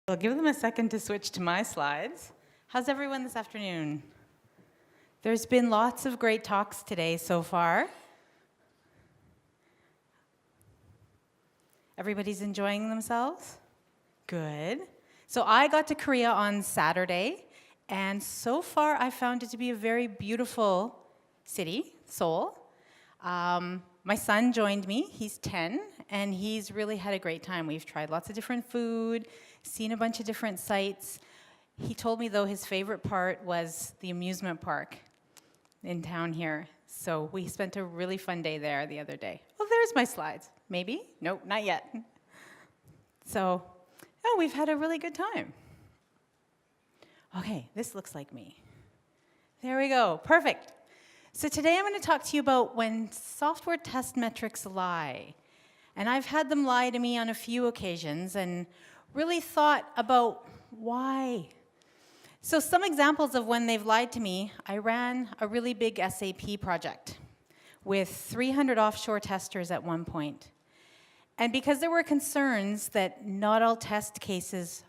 I'll give them a second to switch to my slides. How's everyone this afternoon? There's been lots of great talks today so far. Everybody's enjoying themselves? Good. So I got to Korea on Saturday, and so far I found it to be a very beautiful city, Seoul. My son joined me, he's 10, and he's really had a great time. We've tried lots of different food, seen a bunch of different sites. He told me, though, his favorite part was the amusement park in town here. So we spent a really fun day there the other day. Oh, there's my slides. Maybe? Nope, not yet. So, oh, we've had a really good time. Okay, this looks like me. There we go, perfect. So today I'm going to talk to you about when software test metrics lie. And I've had them lie to me on a few occasions and really thought about why. So some examples of when they've lied to me, I ran a really big SAP project with 300 offshore testers at one point. And because there were concerns that not all test cases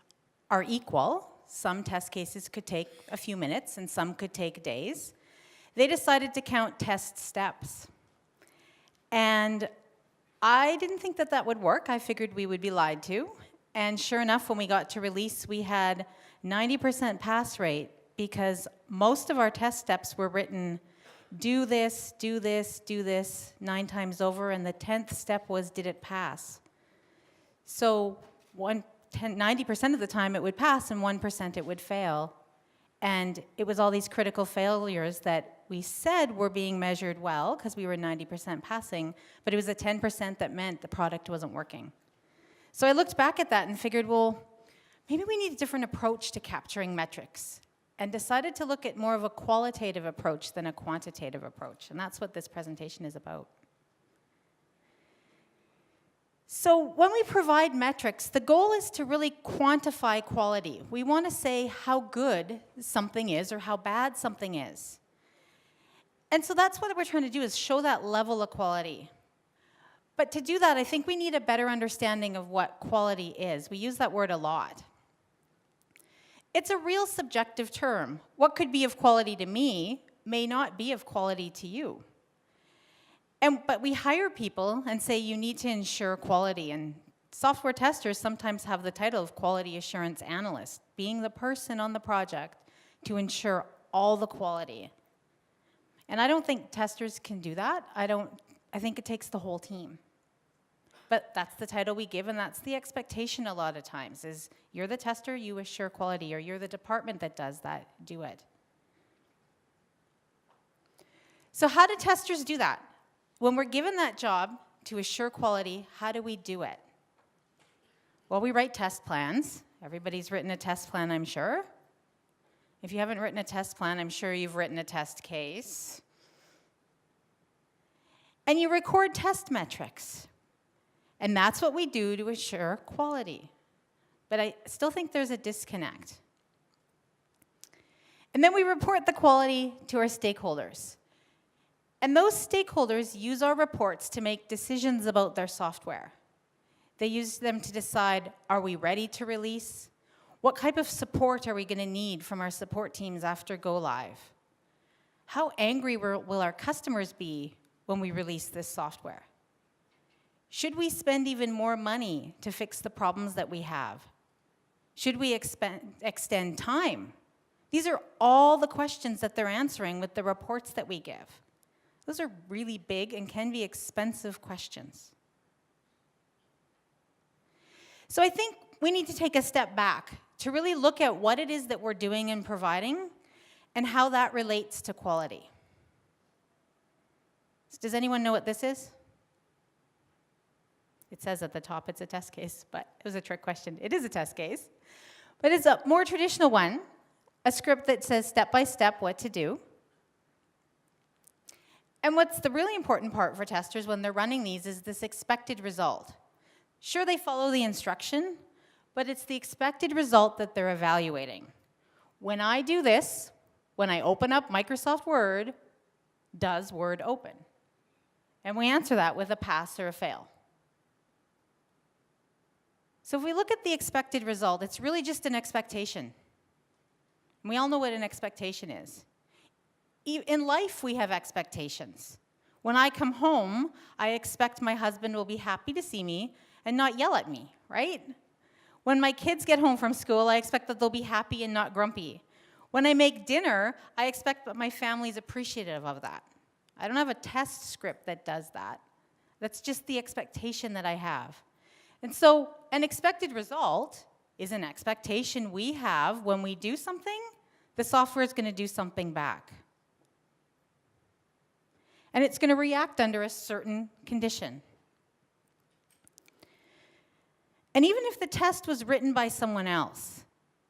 are equal, some test cases could take a few minutes and some could take days, they decided to count test steps. And I didn't think that that would work. I figured we would be lied to. And sure enough, when we got to release, we had 90% pass rate because most of our test steps were written, do this, do this, do this 9 times over, and the 10th step was, did it pass? So 90% of the time it would pass and 1% it would fail. And it was all these critical failures that we said were being measured well because we were 90% passing, but it was the 10% that meant the product wasn't working. So I looked back at that and figured, well, maybe we need a different approach to capturing metrics, and decided to look at more of a qualitative approach than a quantitative approach, and that's what this presentation is about. So when we provide metrics, the goal is to really quantify quality. We want to say how good something is or how bad something is. And so that's what we're trying to do, is show that level of quality. But to do that, I think we need a better understanding of what quality is. We use that word a lot. It's a real subjective term. What could be of quality to me may not be of quality to you. But we hire people and say you need to ensure quality, and software testers sometimes have the title of quality assurance analyst, being the person on the project to ensure all the quality. And I don't think testers can do that. I think it takes the whole team. But that's the title we give, and that's the expectation a lot of times, is you're the tester, you assure quality, or you're the department that does that, do it. So how do testers do that? When we're given that job to assure quality, how do we do it? Well, we write test plans. Everybody's written a test plan, I'm sure. If you haven't written a test plan, I'm sure you've written a test case. And you record test metrics. And that's what we do to assure quality. But I still think there's a disconnect. And then we report the quality to our stakeholders. And those stakeholders use our reports to make decisions about their software. They use them to decide, are we ready to release? What type of support are we going to need from our support teams after go live? How angry will our customers be when we release this software? Should we spend even more money to fix the problems that we have? Should we extend time? These are all the questions that they're answering with the reports that we give. Those are really big and can be expensive questions. So I think we need to take a step back to really look at what it is that we're doing and providing and how that relates to quality. Does anyone know what this is? It says at the top it's a test case, but it was a trick question. It is a test case, but it's a more traditional one, a script that says step by step what to do. And what's the really important part for testers when they're running these is this expected result. Sure, they follow the instruction, but it's the expected result that they're evaluating. When I do this, when I open up Microsoft Word, does Word open? And we answer that with a pass or a fail. So So if we look at the expected result, it's really just an expectation. And we all know what an expectation is. In life, we have expectations. When I come home, I expect my husband will be happy to see me and not yell at me, right? When my kids get home from school, I expect that they'll be happy and not grumpy. When I make dinner, I expect that my family's appreciative of that. I don't have a test script that does that. That's just the expectation that I have. And so an expected result is an expectation we have when we do something, the software is going to do something back. And it's going to react under a certain condition. And even if the test was written by someone else,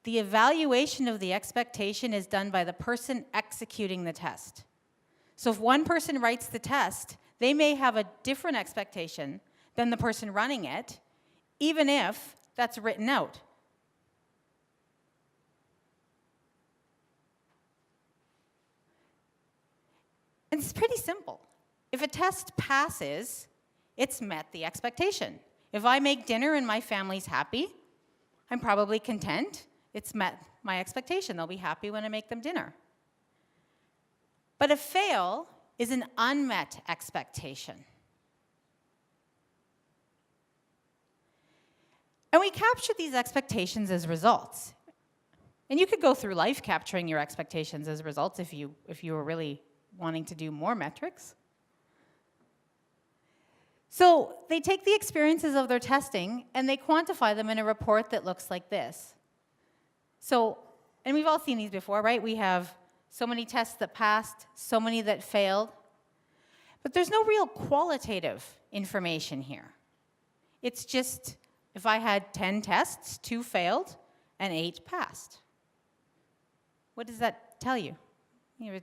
the evaluation of the expectation is done by the person executing the test. So if one person writes the test, they may have a different expectation than the person running it, even if that's written out. And it's pretty simple. If a test passes, it's met the expectation. If I make dinner and my family's happy, I'm probably content. It's met my expectation. They'll be happy when I make them dinner. But a fail is an unmet expectation. And we capture these expectations as results. And you could go through life capturing your expectations as results if you were really wanting to do more metrics. So they take the experiences of their testing and they quantify them in a report that looks like this. So, and we've all seen these before, right? We have so many tests that passed, so many that failed. But there's no real qualitative information here. It's just, if I had 10 tests, 2 failed and 8 passed. What does that tell you? You know,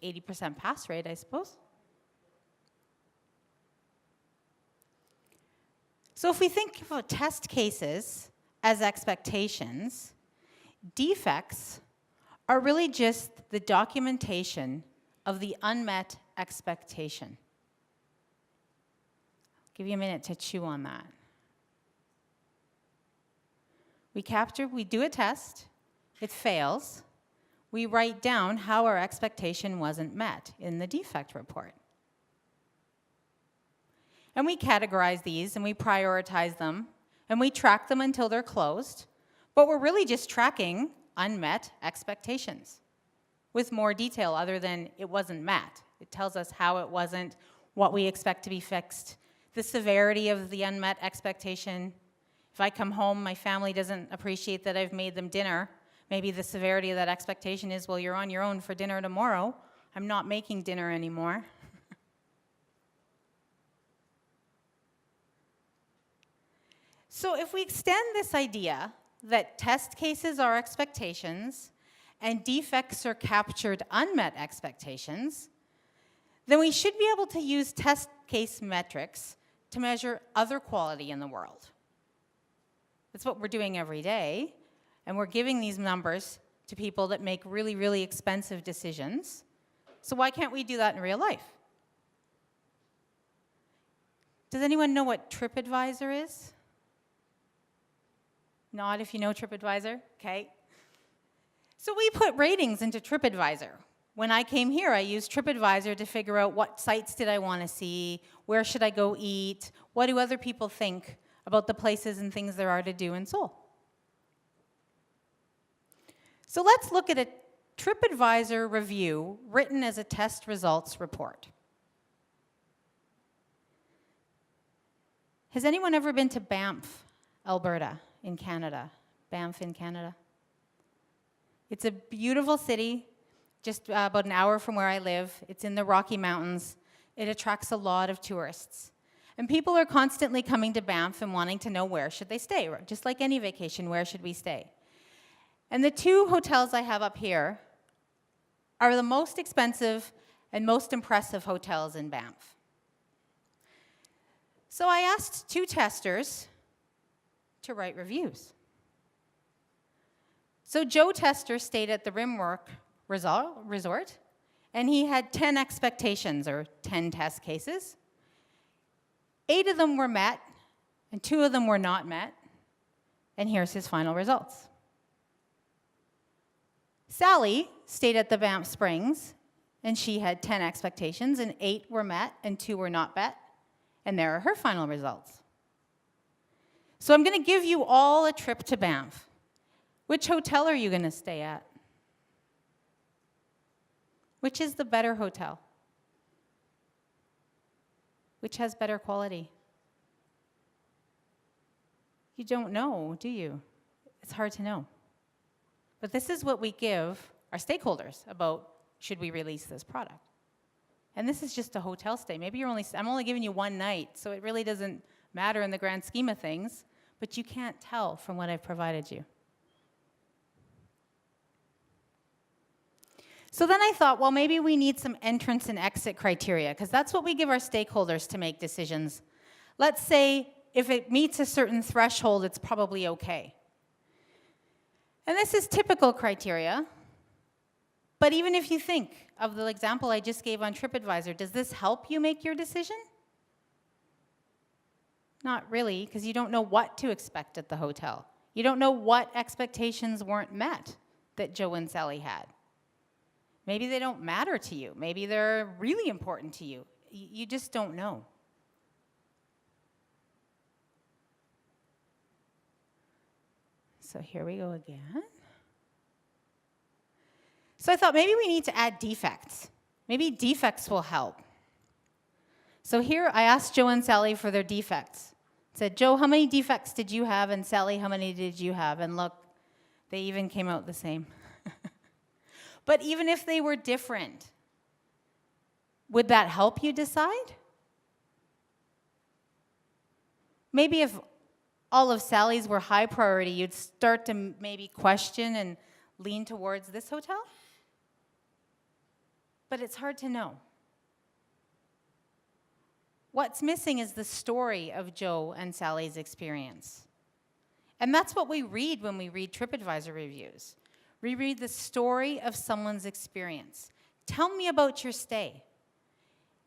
80% pass rate, I suppose. So if we think of test cases as expectations, defects are really just the documentation of the unmet expectation. I'll give you a minute to chew on that. We do a test, it fails. We write down how our expectation wasn't met in the defect report. And we categorize these and we prioritize them and we track them until they're closed, but we're really just tracking unmet expectations with more detail other than it wasn't met. It tells us how it wasn't, what we expect to be fixed, the severity of the unmet expectation. If I come home, my family doesn't appreciate that I've made them dinner, maybe the severity of that expectation is, well, you're on your own for dinner tomorrow. I'm not making dinner anymore. So if we extend this idea that test cases are expectations and defects are captured unmet expectations, then we should be able to use test case metrics to measure other quality in the world. That's what we're doing every day, and we're giving these numbers to people that make really, really expensive decisions. So why can't we do that in real life? Does anyone know what TripAdvisor is? Nod if you know TripAdvisor, okay. So we put ratings into TripAdvisor. When I came here, I used TripAdvisor to figure out what sites did I want to see, where should I go eat, what do other people think about the places and things there are to do in Seoul. So let's look at a TripAdvisor review written as a test results report. Has anyone ever been to Banff, Alberta? In Canada, Banff in Canada. It's a beautiful city, just about an hour from where I live. It's in the Rocky Mountains. It attracts a lot of tourists. And people are constantly coming to Banff and wanting to know where should they stay. Just like any vacation, where should we stay? And the 2 hotels I have up here are the most expensive and most impressive hotels in Banff. So I asked 2 testers to write reviews. So Joe Tester stayed at the Rimwork Resort, and he had 10 expectations, or 10 test cases. 8 of them were met, and 2 of them were not met. And here's his final results. Sally stayed at the Banff Springs, and she had 10 expectations, and 8 were met, and 2 were not met. And there are her final results. So I'm going to give you all a trip to Banff. Which hotel are you going to stay at? Which is the better hotel? Which has better quality? You don't know, do you? It's hard to know. But this is what we give our stakeholders about, should we release this product? And this is just a hotel stay. Maybe I'm only giving you one night, so it really doesn't matter in the grand scheme of things, but you can't tell from what I've provided you. So then I thought, well, maybe we need some entrance and exit criteria, because that's what we give our stakeholders to make decisions. Let's say if it meets a certain threshold, it's probably okay. And this is typical criteria. But even if you think of the example I just gave on TripAdvisor, does this help you make your decision? Not really, because you don't know what to expect at the hotel. You don't know what expectations weren't met that Joe and Sally had. Maybe they don't matter to you. Maybe they're really important to you. You just don't know. So here we go again. So I thought maybe we need to add defects. Maybe defects will help. So here I asked Joe and Sally for their defects. I said, Joe, how many defects did you have? And Sally, how many did you have? And look, they even came out the same. But even if they were different, would that help you decide? Maybe if all of Sally's were high priority, you'd start to maybe question and lean towards this hotel? But it's hard to know. What's missing is the story of Joe and Sally's experience. And that's what we read when we read TripAdvisor reviews. We read the story of someone's experience. Tell me about your stay.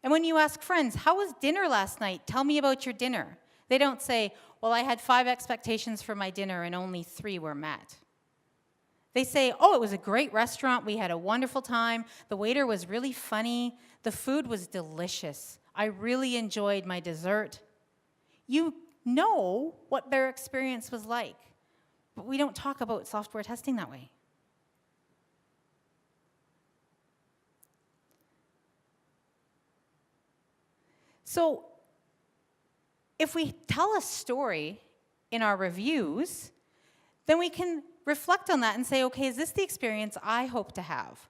And when you ask friends, how was dinner last night? Tell me about your dinner. They don't say, well, I had 5 expectations for my dinner and only 3 were met. They say, oh, it was a great restaurant. We had a wonderful time. The waiter was really funny. The food was delicious. I really enjoyed my dessert. You know what their experience was like, but we don't talk about software testing that way. So if we tell a story in our reviews, then we can reflect on that and say, okay, is this the experience I hope to have?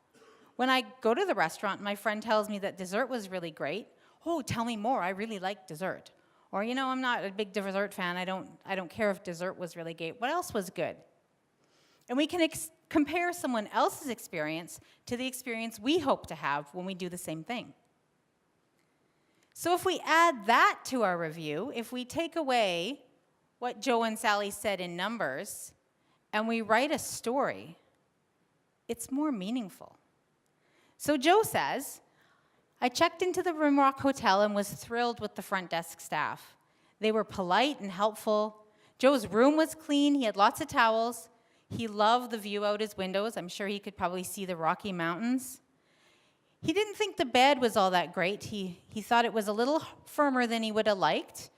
When I go to the restaurant, my friend tells me that dessert was really great. Oh, tell me more, I really like dessert. Or, you know, I'm not a big dessert fan, I don't care if dessert was really great. What else was good? And we can compare someone else's experience to the experience we hope to have when we do the same thing. So if we add that to our review, if we take away what Joe and Sally said in numbers, and we write a story, it's more meaningful. So Joe says, I checked into the Rimrock Hotel and was thrilled with the front desk staff. They were polite and helpful. Joe's room was clean. He had lots of towels. He loved the view out his windows. I'm sure he could probably see the Rocky Mountains. He didn't think the bed was all that great. He thought it was a little firmer than he would have liked.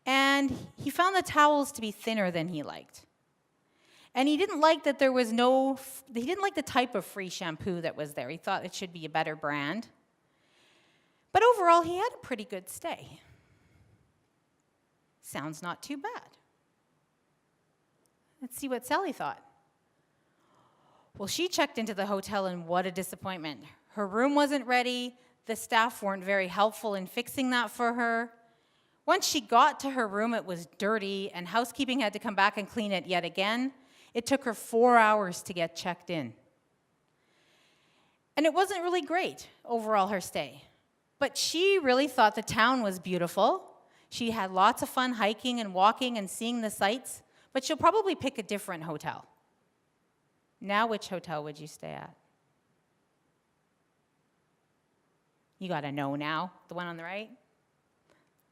And he found the towels to be thinner than he liked. And he didn't like that he didn't like the type of free shampoo that was there. He thought it should be a better brand. But overall, he had a pretty good stay. Sounds not too bad. Let's see what Sally thought. Well, she checked into the hotel, and what a disappointment. Her room wasn't ready. The staff weren't very helpful in fixing that for her. Once she got to her room, it was dirty, and housekeeping had to come back and clean it yet again. It took her 4 hours to get checked in. And it wasn't really great, overall, her stay. But she really thought the town was beautiful. She had lots of fun hiking and walking and seeing the sights, but she'll probably pick a different hotel. Now, which hotel would you stay at? You gotta know now. The one on the right?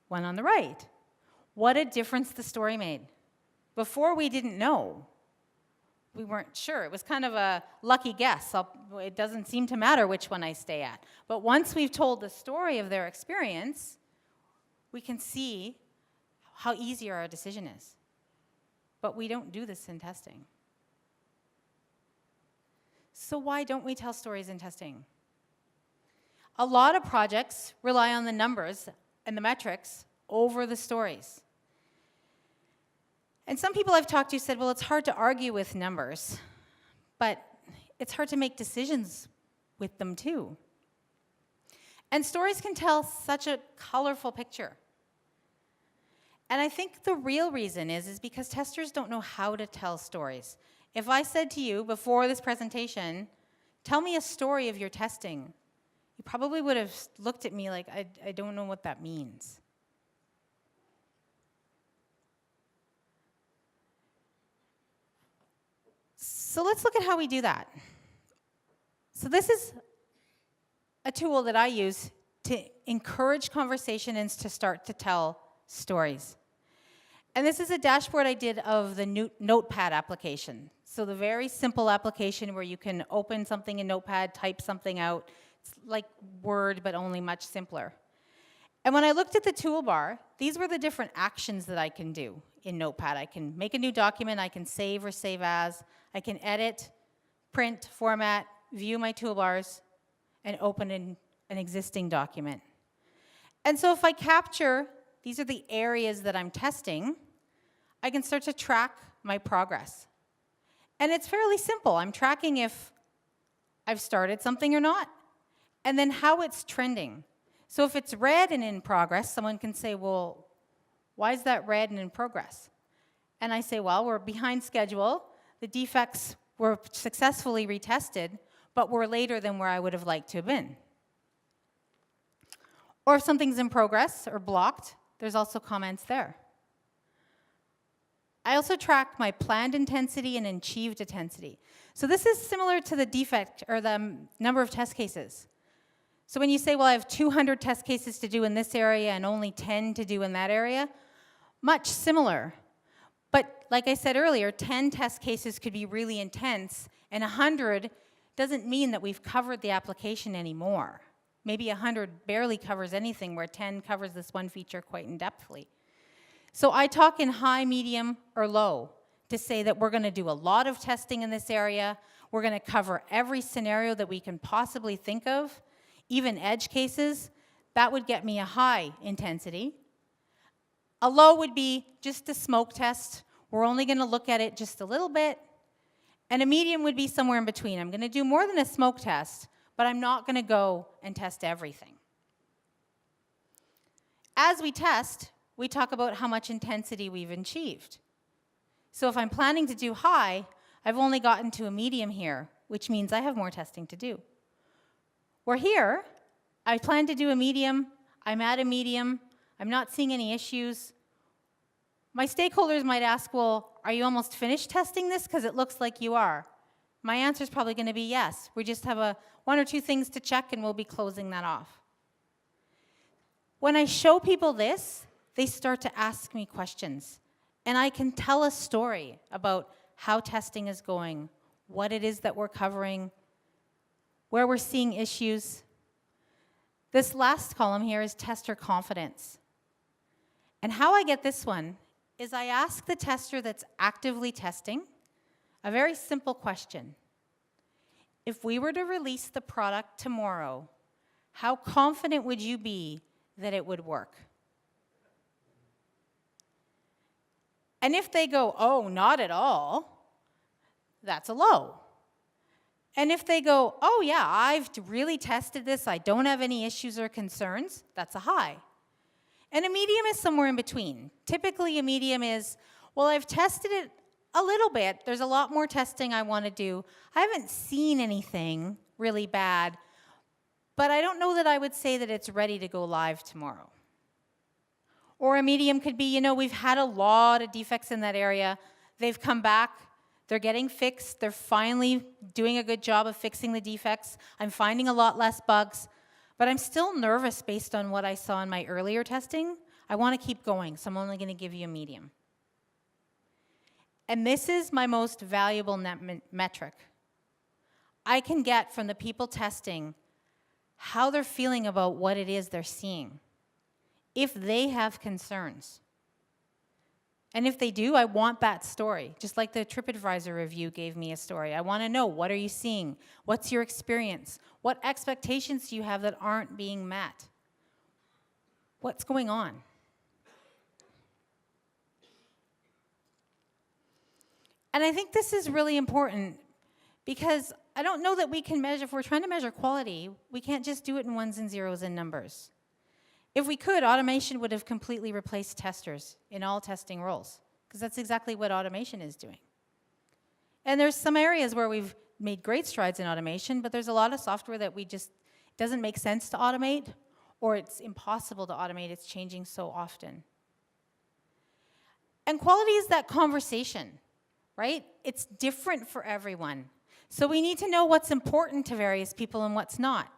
One on the right. What a difference the story made. Before, we didn't know. We weren't sure. It was kind of a lucky guess. It doesn't seem to matter which one I stay at. But once we've told the story of their experience, we can see how easy our decision is. But we don't do this in testing. So why don't we tell stories in testing? A lot of projects rely on the numbers and the metrics over the stories. And some people I've talked to said, well, it's hard to argue with numbers, but it's hard to make decisions with them too. And stories can tell such a colorful picture. And I think the real reason is because testers don't know how to tell stories. If I said to you before this presentation, tell me a story of your testing, you probably would have looked at me like, I don't know what that means. So let's look at how we do that. So this is a tool that I use to encourage conversation and to start to tell stories. And this is a dashboard I did of the Notepad application. So the very simple application where you can open something in Notepad, type something out. It's like Word, but only much simpler. And when I looked at the toolbar, these were the different actions that I can do in Notepad. I can make a new document, I can save or save as, I can edit, print, format, view my toolbars, and open an existing document. And so if I capture, these are the areas that I'm testing, I can start to track my progress. And it's fairly simple. I'm tracking if I've started something or not, and then how it's trending. So if it's red and in progress, someone can say, well, why is that red and in progress? And I say, well, we're behind schedule. The defects were successfully retested, but were later than where I would have liked to have been. Or if something's in progress or blocked, there's also comments there. I also track my planned intensity and achieved intensity. So this is similar to the defect or the number of test cases. So when you say, well, I have 200 test cases to do in this area and only 10 to do in that area, much similar. But like I said earlier, 10 test cases could be really intense, and 100 doesn't mean that we've covered the application anymore. Maybe 100 barely covers anything, where 10 covers this one feature quite in-depthly. So I talk in high, medium, or low to say that we're going to do a lot of testing in this area. We're going to cover every scenario that we can possibly think of, even edge cases. That would get me a high intensity. A low would be just a smoke test. We're only going to look at it just a little bit. And a medium would be somewhere in between. I'm going to do more than a smoke test, but I'm not going to go and test everything. As we test, we talk about how much intensity we've achieved. So if I'm planning to do high, I've only gotten to a medium here, which means I have more testing to do. Where here, I plan to do a medium, I'm at a medium, I'm not seeing any issues. My stakeholders might ask, well, are you almost finished testing this? Because it looks like you are. My answer is probably going to be yes. We just have one or two things to check, and we'll be closing that off. When I show people this, they start to ask me questions. And I can tell a story about how testing is going, what it is that we're covering, where we're seeing issues. This last column here is tester confidence. And how I get this one is I ask the tester that's actively testing a very simple question. If we were to release the product tomorrow, how confident would you be that it would work? And if they go, oh, not at all, that's a low. And if they go, oh yeah, I've really tested this, I don't have any issues or concerns, that's a high. And a medium is somewhere in between. Typically a medium is, well, I've tested it a little bit, there's a lot more testing I want to do. I haven't seen anything really bad, but I don't know that I would say that it's ready to go live tomorrow. Or a medium could be, you know, we've had a lot of defects in that area. They've come back. They're getting fixed. They're finally doing a good job of fixing the defects. I'm finding a lot less bugs. But I'm still nervous based on what I saw in my earlier testing. I want to keep going, so I'm only going to give you a medium. And this is my most valuable metric. I can get from the people testing how they're feeling about what it is they're seeing, if they have concerns. And if they do, I want that story. Just like the TripAdvisor review gave me a story. I want to know, what are you seeing? What's your experience? What expectations do you have that aren't being met? What's going on? And I think this is really important because I don't know that we can measure, if we're trying to measure quality, we can't just do it in ones and zeros and numbers. If we could, automation would have completely replaced testers in all testing roles, because that's exactly what automation is doing. And there's some areas where we've made great strides in automation, but there's a lot of software that doesn't make sense to automate, or it's impossible to automate. It's changing so often. And quality is that conversation, right? It's different for everyone. So we need to know what's important to various people and what's not.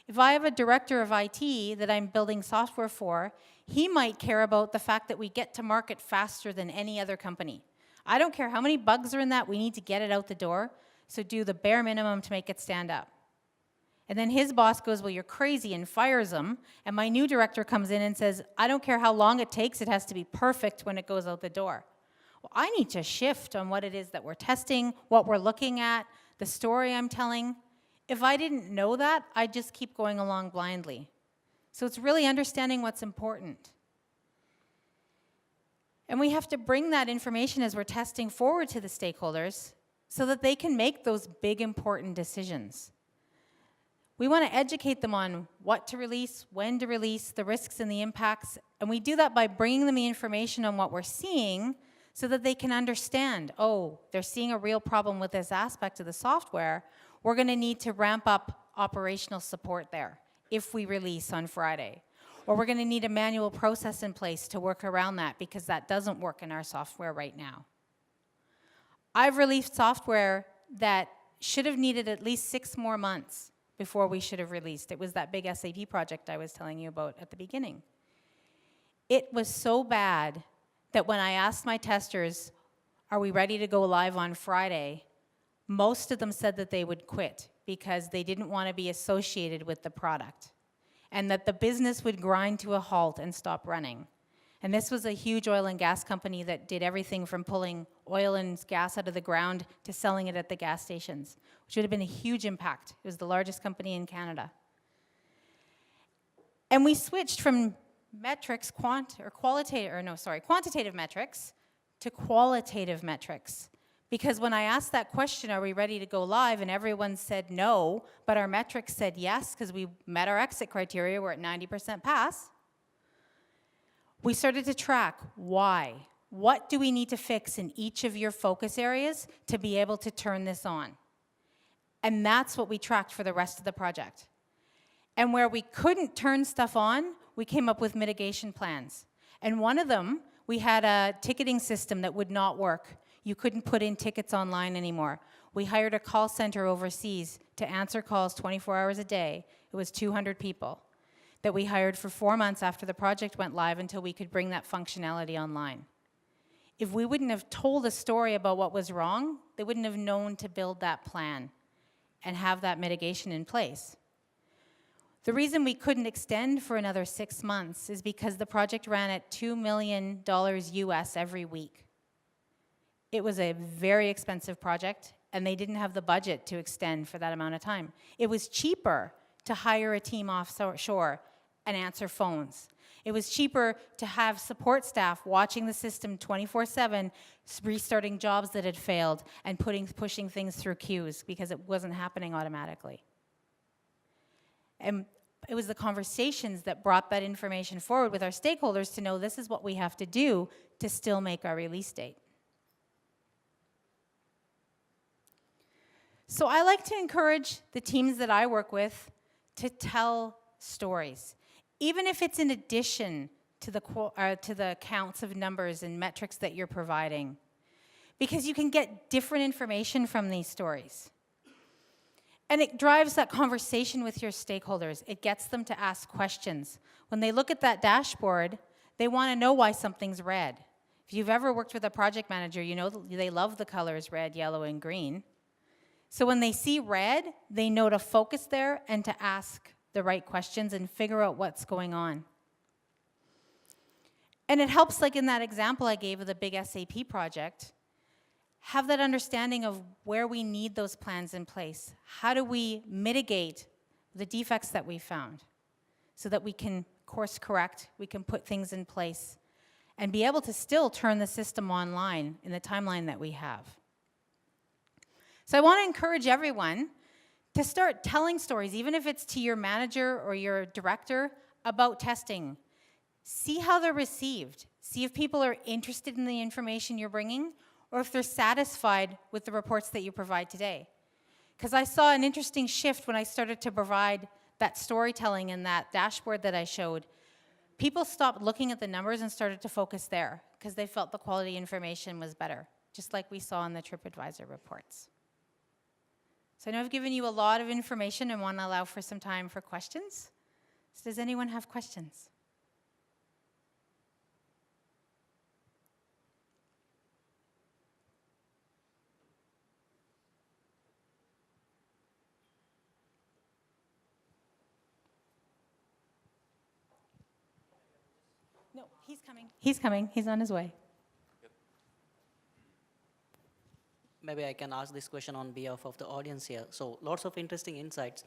If I have a director of IT that I'm building software for, he might care about the fact that we get to market faster than any other company. I don't care how many bugs are in that, we need to get it out the door, so do the bare minimum to make it stand up. And then his boss goes, well, you're crazy, and fires him, and my new director comes in and says, I don't care how long it takes, it has to be perfect when it goes out the door. Well, I need to shift on what it is that we're testing, what we're looking at, the story I'm telling. If I didn't know that, I'd just keep going along blindly. So it's really understanding what's important. And we have to bring that information as we're testing forward to the stakeholders so that they can make those big, important decisions. We want to educate them on what to release, when to release, the risks and the impacts, and we do that by bringing them the information on what we're seeing so that they can understand, oh, they're seeing a real problem with this aspect of the software. We're going to need to ramp up operational support there if we release on Friday. Or we're going to need a manual process in place to work around that because that doesn't work in our software right now. I've released software that should have needed at least 6 more months before we should have released. It was that big SAP project I was telling you about at the beginning. It was so bad that when I asked my testers, are we ready to go live on Friday, most of them said that they would quit because they didn't want to be associated with the product and that the business would grind to a halt and stop running. And this was a huge oil and gas company that did everything from pulling oil and gas out of the ground to selling it at the gas stations, which would have been a huge impact. It was the largest company in Canada. And we switched from metrics, quantitative metrics to qualitative metrics. Because when I asked that question, are we ready to go live, and everyone said no, but our metrics said yes because we met our exit criteria, we're at 90% pass, we started to track why. What do we need to fix in each of your focus areas to be able to turn this on? And that's what we tracked for the rest of the project. And where we couldn't turn stuff on, we came up with mitigation plans. And one of them, we had a ticketing system that would not work. You couldn't put in tickets online anymore. We hired a call center overseas to answer calls 24 hours a day. It was 200 people that we hired for 4 months after the project went live until we could bring that functionality online. If we wouldn't have told a story about what was wrong, they wouldn't have known to build that plan and have that mitigation in place. The reason we couldn't extend for another 6 months is because the project ran at $2 million US every week. It was a very expensive project, and they didn't have the budget to extend for that amount of time. It was cheaper to hire a team offshore and answer phones. It was cheaper to have support staff watching the system 24/7, restarting jobs that had failed, and pushing things through queues because it wasn't happening automatically. And it was the conversations that brought that information forward with our stakeholders to know this is what we have to do to still make our release date. So I like to encourage the teams that I work with to tell stories, even if it's in addition to the counts of numbers and metrics that you're providing, because you can get different information from these stories. And it drives that conversation with your stakeholders. It gets them to ask questions. When they look at that dashboard, they want to know why something's red. If you've ever worked with a project manager, you know they love the colors red, yellow, and green. So when they see red, they know to focus there and to ask the right questions and figure out what's going on. And it helps, like in that example I gave of the big SAP project, have that understanding of where we need those plans in place. How do we mitigate the defects that we found so that we can course correct, we can put things in place, and be able to still turn the system online in the timeline that we have. So I want to encourage everyone to start telling stories, even if it's to your manager or your director, about testing. See how they're received. See if people are interested in the information you're bringing, or if they're satisfied with the reports that you provide today. Because I saw an interesting shift when I started to provide that storytelling and that dashboard that I showed. People stopped looking at the numbers and started to focus there because they felt the quality information was better, just like we saw in the TripAdvisor reports. So I know I've given you a lot of information and want to allow for some time for questions. So does anyone have questions? No, he's coming. He's coming. He's on his way. Maybe I can ask this question on behalf of the audience here. So lots of interesting insights.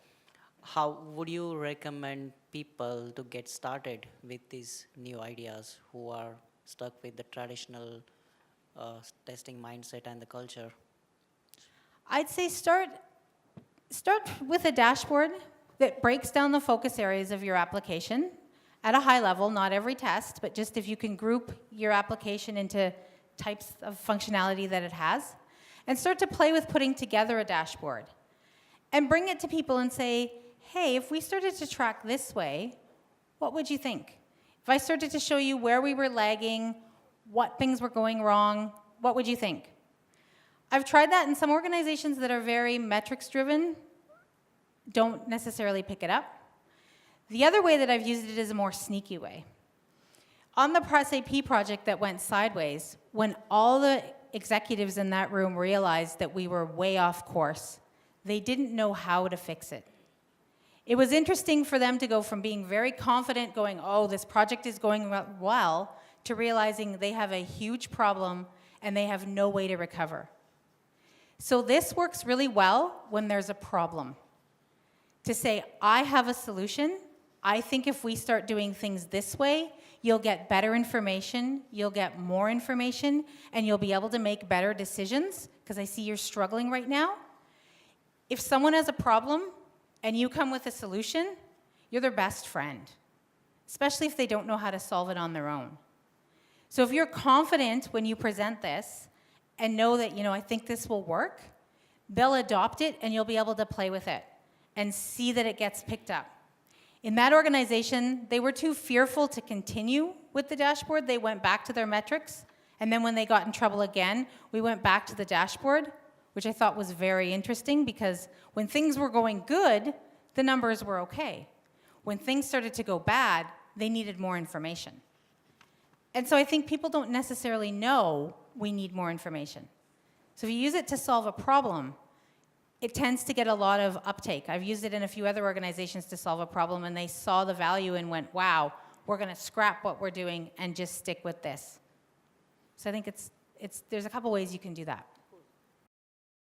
How would you recommend people to get started with these new ideas who are stuck with the traditional testing mindset and the culture? I'd say start with a dashboard that breaks down the focus areas of your application at a high level, not every test, but just if you can group your application into types of functionality that it has, and start to play with putting together a dashboard. And bring it to people and say, hey, if we started to track this way, what would you think? If I started to show you where we were lagging, what things were going wrong, what would you think? I've tried that in some organizations that are very metrics-driven, don't necessarily pick it up. The other way that I've used it is a more sneaky way. On the SAP project that went sideways, when all the executives in that room realized that we were way off course, they didn't know how to fix it. It was interesting for them to go from being very confident, going, oh, this project is going well, to realizing they have a huge problem and they have no way to recover. So this works really well when there's a problem. To say, I have a solution. I think if we start doing things this way, you'll get better information, you'll get more information, and you'll be able to make better decisions, because I see you're struggling right now. If someone has a problem and you come with a solution, you're their best friend, especially if they don't know how to solve it on their own. So if you're confident when you present this and know that, I think this will work, they'll adopt it and you'll be able to play with it and see that it gets picked up. In that organization, they were too fearful to continue with the dashboard. They went back to their metrics. And then when they got in trouble again, we went back to the dashboard, which I thought was very interesting because when things were going good, the numbers were okay. When things started to go bad, they needed more information. And so I think people don't necessarily know we need more information. So if you use it to solve a problem, it tends to get a lot of uptake. I've used it in a few other organizations to solve a problem, and they saw the value and went, wow, we're going to scrap what we're doing and just stick with this. So I think there's a couple ways you can do that.